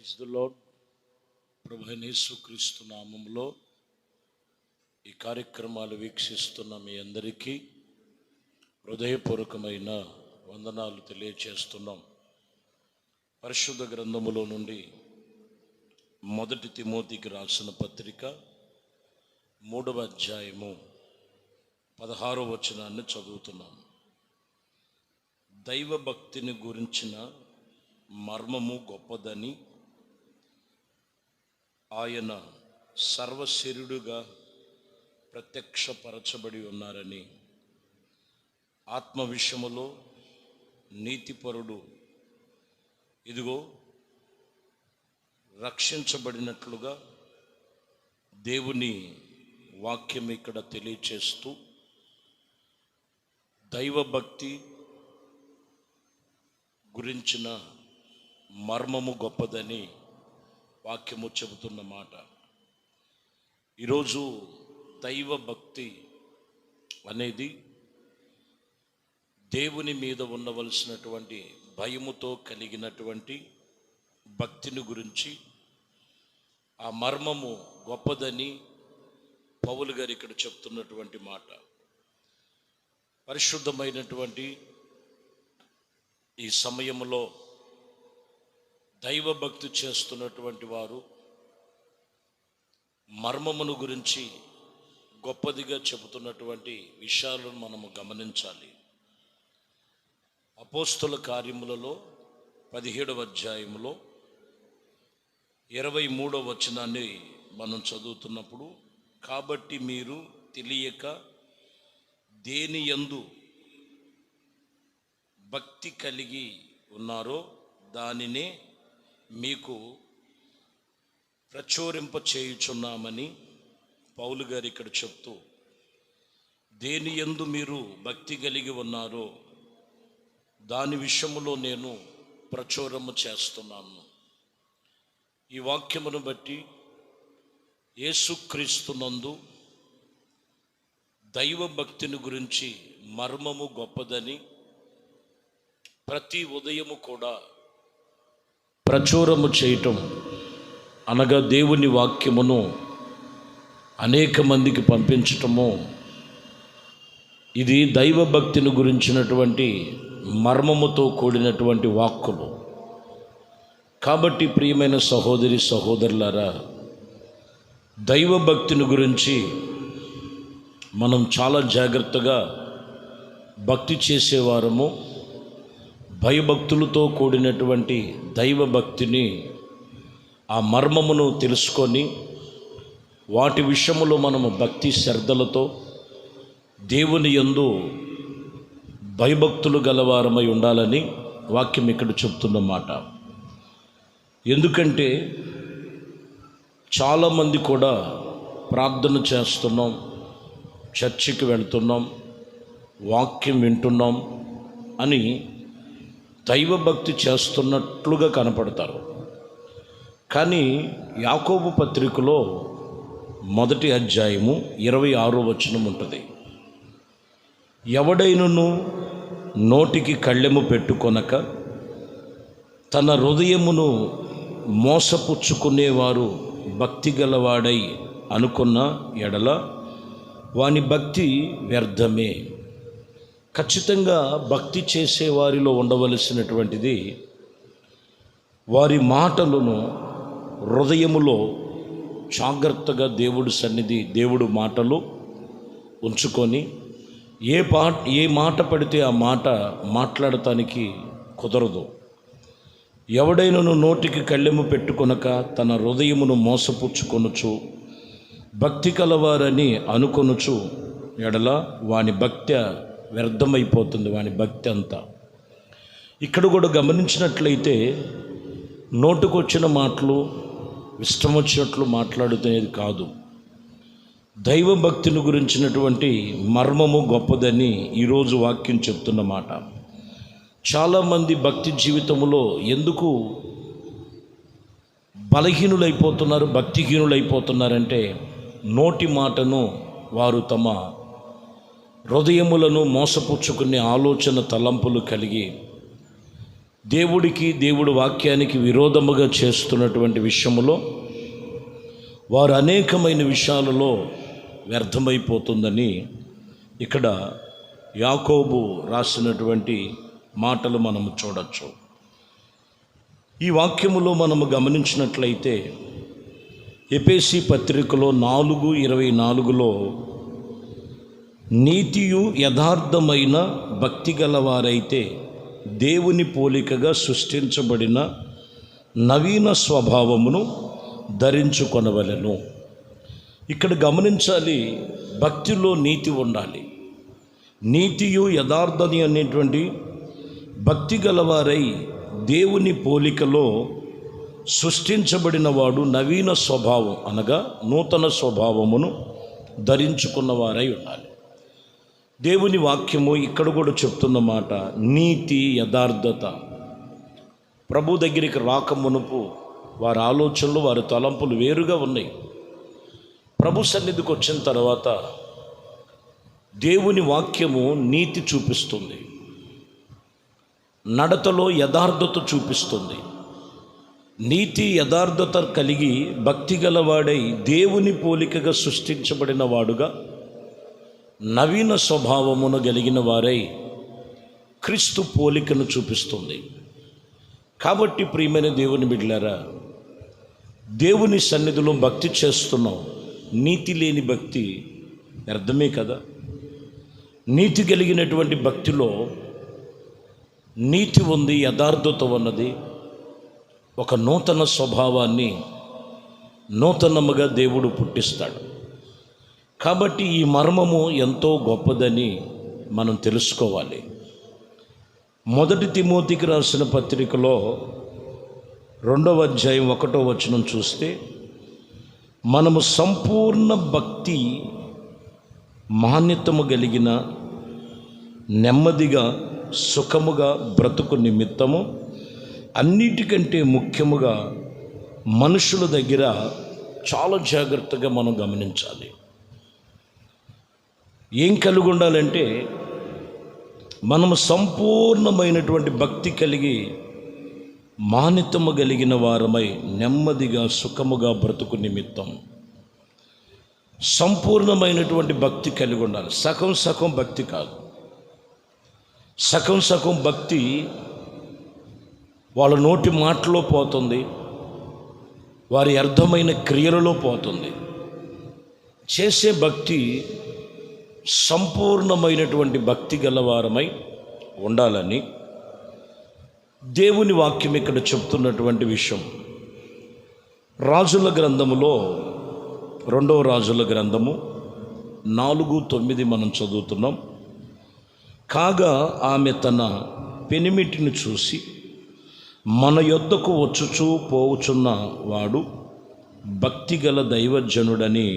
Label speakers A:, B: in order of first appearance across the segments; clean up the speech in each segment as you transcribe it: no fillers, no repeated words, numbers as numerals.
A: Praise the lord. ప్రభువైన యేసుక్రీస్తు నామములో ఈ కార్యక్రమాలు వీక్షిస్తున్న మీ అందరికీ హృదయపూర్వకమైన వందనాలు తెలియచేస్తున్నాం. పరిశుద్ధ గ్రంథములో నుండి మొదటి తిమోతికి రాసిన పత్రిక 3వ అధ్యాయము 16వ వచనాన్ని చదువుతున్నాం. దైవ భక్తిని గురించిన మర్మము గొప్పదని, ఆయన సర్వశరీరుడుగా ప్రత్యక్షపరచబడి ఉన్నారని, ఆత్మ విషయములో నీతిపరుడు ఇదిగో రక్షించబడినట్లుగా దేవుని వాక్యం ఇక్కడ తెలియచేస్తూ దైవభక్తి గురించిన మర్మము గొప్పదని వాక్యము చెబుతున్న మాట. ఈరోజు దైవభక్తి అనేది దేవుని మీద ఉండవలసినటువంటి భయముతో కలిగినటువంటి భక్తిని గురించి, ఆ మర్మము గొప్పదని పౌలు గారు ఇక్కడ చెప్తున్నటువంటి మాట. పరిశుద్ధమైనటువంటి ఈ సమయంలో దైవభక్తి చేస్తున్నటువంటి వారు మర్మమును గురించి గొప్పదిగా చెబుతున్నటువంటి విషయాలను మనము గమనించాలి. అపోస్తుల కార్యములలో 17వ అధ్యాయములో 23వ వచనాన్ని మనం చదువుతున్నప్పుడు, కాబట్టి మీరు తెలియక దేని యందు భక్తి కలిగి ఉన్నారో దానినే మీకు ప్రచురింప చేయుచున్నామని పౌలు గారు ఇక్కడ చెప్తూ, దేని యందు మీరు భక్తి కలిగి ఉన్నారో దాని విషయములో నేను ప్రచురము చేస్తున్నాను. ఈ వాక్యమును బట్టి యేసుక్రీస్తునందు దైవ భక్తిని గురించి మర్మము గొప్పదని ప్రతి ఉదయము కూడా ప్రచురము చేయటం అనగా దేవుని వాక్యమును అనేక మందికి పంపించటము, ఇది దైవభక్తిని గురించినటువంటి మర్మముతో కూడినటువంటి వాక్కులు. కాబట్టి ప్రియమైన సహోదరి సహోదరులారా, దైవభక్తిని గురించి మనం చాలా జాగ్రత్తగా భక్తి చేసేవారము, భయభక్తులతో కూడినటువంటి దైవభక్తిని, ఆ మర్మమును తెలుసుకొని వాటి విషయములో మనము భక్తి శ్రద్ధలతో దేవుని యందు భయభక్తులు గలవారమై ఉండాలని వాక్యం ఇక్కడ చెప్తున్నమాట. ఎందుకంటే చాలామంది కూడా ప్రార్థన చేస్తున్నాం, చర్చికి వెళ్తున్నాం, వాక్యం వింటున్నాం అని దైవభక్తి చేస్తున్నట్లుగా కనపడతారు. కానీ యాకోబు పత్రికలో 1వ అధ్యాయము 26వ వచనం ఉంటుంది. ఎవడైనను నోటికి కళ్ళెము పెట్టుకొనక తన హృదయమును మోసపుచ్చుకునేవారు భక్తి గలవాడై అనుకున్న ఎడల వాని భక్తి వ్యర్థమే. ఖచ్చితంగా భక్తి చేసేవారిలో ఉండవలసినటువంటిది, వారి మాటలను హృదయములో జాగ్రత్తగా దేవుడి సన్నిధి, దేవుడు మాటలు ఉంచుకొని ఏ మాట పడితే ఆ మాట మాట్లాడటానికి కుదరదు. ఎవడైనను నోటికి కళ్ళెము పెట్టుకొనక తన హృదయమును మోసపుచ్చుకొనుచు భక్తి కలవారని అనుకొనుచు ఎడల వాని భక్తి వ్యర్థమైపోతుంది, వాని భక్తి అంతా. ఇక్కడ కూడా గమనించినట్లయితే నోటుకొచ్చిన మాటలు ఇష్టం వచ్చినట్లు మాట్లాడుతునేది కాదు. దైవభక్తిని గురించినటువంటి మర్మము గొప్పదని ఈరోజు వాక్యం చెప్తున్న మాట. చాలామంది భక్తి జీవితంలో ఎందుకు బలహీనులైపోతున్నారు, భక్తిహీనులైపోతున్నారంటే నోటి మాటను వారు తమ హృదయములను మోసపుచ్చుకునే ఆలోచన తలంపులు కలిగి దేవుడికి దేవుడి వాక్యానికి విరోధముగా చేస్తున్నటువంటి విషయములో వారు అనేకమైన విషయాలలో వ్యర్థమైపోతుందని ఇక్కడ యాకోబు రాసినటువంటి మాటలు మనము చూడొచ్చు. ఈ వాక్యములో మనము గమనించినట్లయితే ఎఫెసీ పత్రికలో 4:24లో నీతియు యథార్థమైన భక్తి గలవారైతే దేవుని పోలికగా సృష్టించబడిన నవీన స్వభావమును ధరించుకొనవలెను. ఇక్కడ గమనించాలి, భక్తిలో నీతి ఉండాలి. నీతియు యథార్థని అనేటువంటి భక్తి గలవారై దేవుని పోలికలో సృష్టించబడిన వాడు నవీన స్వభావం అనగా నూతన స్వభావమును ధరించుకున్నవారై ఉండాలి. దేవుని వాక్యము ఇక్కడ కూడా చెప్తున్న మాట నీతి యథార్థత. ప్రభు దగ్గరికి రాకమునుపు వారి ఆలోచనలు వారి తలంపులు వేరుగా ఉన్నాయి. ప్రభు సన్నిధికి వచ్చిన తర్వాత దేవుని వాక్యము నీతి చూపిస్తుంది, నడతలో యథార్థత చూపిస్తుంది. నీతి యథార్థత కలిగి భక్తి గలవాడై దేవుని పోలికగా సృష్టించబడిన వాడుగా నవీన స్వభావమును కలిగిన వారై క్రీస్తు పోలికను చూపిస్తుంది. కాబట్టి ప్రియమైన దేవుని బిడ్డలారా, దేవుని సన్నిధిలో భక్తి చేస్తున్నాం, నీతి లేని భక్తి వ్యర్థమే కదా. నీతి కలిగినటువంటి భక్తిలో నీతి ఉంది, యథార్థత ఉన్నది. ఒక నూతన స్వభావాన్ని నూతనముగా దేవుడు పుట్టిస్తాడు. కాబట్టి ఈ మర్మము ఎంతో గొప్పదని మనం తెలుసుకోవాలి. 1 తిమోతికి రాసిన పత్రికలో 2వ అధ్యాయం 1వ వచనం చూస్తే, మనము సంపూర్ణ భక్తి మాన్యతము కలిగిన నెమ్మదిగా సుఖముగా బ్రతుకు నిమిత్తము అన్నిటికంటే ముఖ్యముగా మనుషుల దగ్గర చాలా జాగ్రత్తగా మనం గమనించాలి. ఏం కలిగి ఉండాలంటే, మనము సంపూర్ణమైనటువంటి భక్తి కలిగి మాన్యతము కలిగిన వారమై నెమ్మదిగా సుఖముగా బ్రతుకు నిమిత్తం సంపూర్ణమైనటువంటి భక్తి కలిగి ఉండాలి. సగం సగం భక్తి కాదు. సగం సగం భక్తి వాళ్ళ నోటి మాటలో పోతుంది, వారి అర్థమైన క్రియలలో పోతుంది. చేసే భక్తి సంపూర్ణమైనటువంటి భక్తి గలవారమై ఉండాలని దేవుని వాక్యం ఇక్కడ చెప్తున్నటువంటి విషయం. రాజుల గ్రంథములో 2వ రాజుల గ్రంథము 4:9 మనం చదువుతున్నాం. కాగా ఆమె తన పెనిమిటిని చూసి, మన యొద్దకు వచ్చుచూ పోవుచున్న వాడు భక్తిగల దైవజనుడని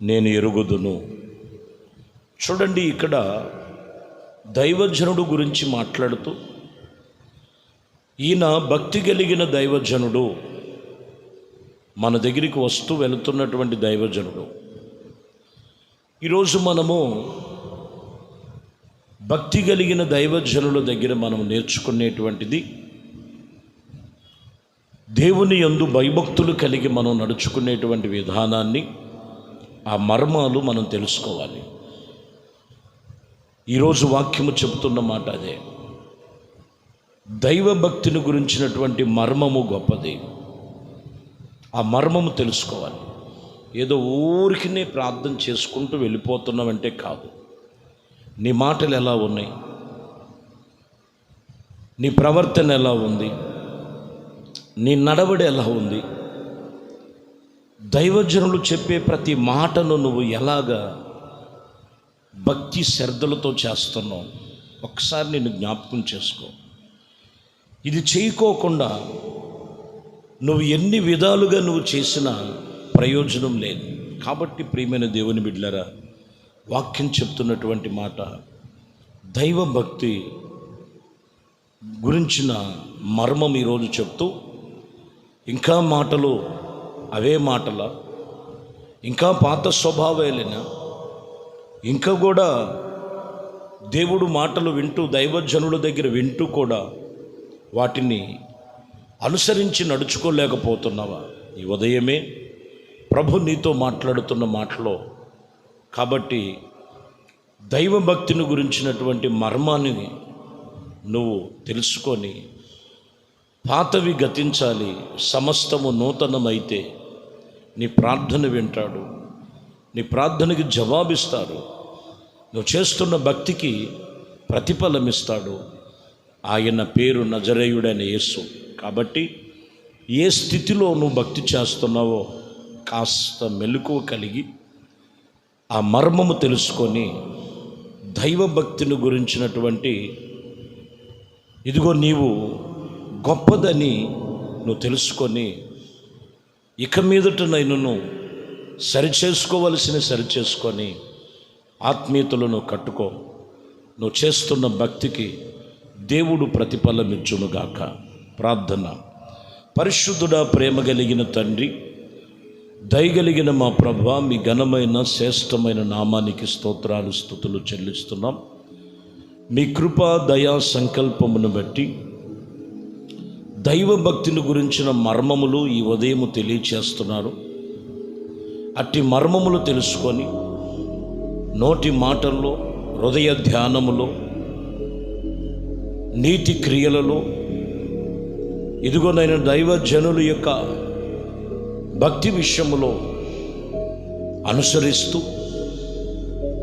A: నేను ఎరుగుదును. చూడండి, ఇక్కడ దైవజనుడు గురించి మాట్లాడుతూ, ఈయన భక్తి కలిగిన దైవజనుడు, మన దగ్గరికి వస్తూ వెళుతున్నటువంటి దైవజనుడు. ఈరోజు మనము భక్తి కలిగిన దైవజనుల దగ్గర మనం నేర్చుకునేటువంటిది, దేవుని యందు భయభక్తులు కలిగి మనం నడుచుకునేటువంటి విధానాన్ని, ఆ మర్మాలు మనం తెలుసుకోవాలి. ఈరోజు వాక్యము చెబుతున్న మాట అదే. దైవభక్తిని గురించినటువంటి మర్మము గొప్పది. ఆ మర్మము తెలుసుకోవాలి. ఏదో ఊరికినే ప్రార్థన చేసుకుంటూ వెళ్ళిపోతున్నామంటే కాదు. నీ మాటలు ఎలా ఉన్నాయి, నీ ప్రవర్తన ఎలా ఉంది, నీ నడవడి ఎలా ఉంది, దైవజనులు చెప్పే ప్రతి మాటను నువ్వు ఎలాగా భక్తి శ్రద్ధలతో చేస్తున్నావు ఒకసారి నేను జ్ఞాపకం చేసుకో. ఇది చేయకోకుండా నువ్వు ఎన్ని విధాలుగా నువ్వు చేసినా ప్రయోజనం లేదు. కాబట్టి ప్రియమైన దేవుని బిడ్డలారా, వాక్యం చెప్తున్నటువంటి మాట దైవభక్తి గురించిన మర్మం ఈరోజు చెప్తూ, ఇంకా మాటలు అవే మాటల, ఇంకా పాత స్వభావాలేనా, ఇంకా కూడా దేవుడు మాటలు వింటూ దైవజనుల దగ్గర వింటూ కూడా వాటిని అనుసరించి నడుచుకోలేకపోతున్నావా? ఈ ఉదయమే ప్రభు నీతో మాట్లాడుతున్న మాటలో కాబట్టి దైవభక్తిని గురించినటువంటి మర్మాన్ని నువ్వు తెలుసుకొని పాతవి గతించాలి, సమస్తము నూతనమైతే నీ ప్రార్థన వింటాడు, నీ ప్రార్థనకి జవాబిస్తాడు, నువ్వు చేస్తున్న భక్తికి ప్రతిఫలమిస్తాడు. ఆయన పేరు నజరేయుడైన యేసు. కాబట్టి ఏ స్థితిలో నువ్వు భక్తి చేస్తున్నావో కాస్త మెలకువ కలిగి ఆ మర్మము తెలుసుకొని దైవభక్తిని గురించినటువంటి ఇదిగో నీవు గొప్పదని నువ్వు తెలుసుకొని ఇక మీదట నన్ను సరిచేసుకొని ఆత్మీయతలను కట్టుకో. నువ్వు చేస్తున్న భక్తికి దేవుడు ప్రతిఫలమిచ్చునుగాక. ప్రార్థన. పరిశుద్ధుడా, ప్రేమ కలిగిన తండ్రి, దయగలిగిన మా ప్రభువా, మీ ఘనమైన శ్రేష్టమైన నామానికి స్తోత్రాలు స్తుతులు చెల్లిస్తున్నాం. మీ కృపా దయా సంకల్పమును బట్టి దైవభక్తిని గురించిన మర్మములు ఈ ఉదయం తెలియచేస్తున్నారు. అట్టి మర్మములు తెలుసుకొని నోటి మాటల్లో, హృదయ ధ్యానములో, నీతి క్రియలలో ఇదిగోనైనా దైవజనుల యొక్క భక్తి విషయములో అనుసరిస్తూ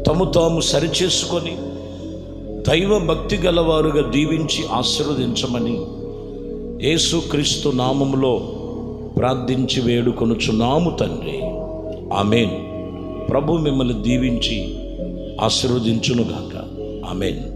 A: తము తాము సరిచేసుకొని దైవ భక్తి గలవారుగా దీవించి ఆశీర్వదించమని యేసుక్రీస్తు నామములో ప్రార్థించి వేడుకొనుచున్నాము తండ్రి. ఆమేన్. ప్రభు మిమ్మల్ని దీవించి ఆశీర్వదించునుగాక. ఆమేన్.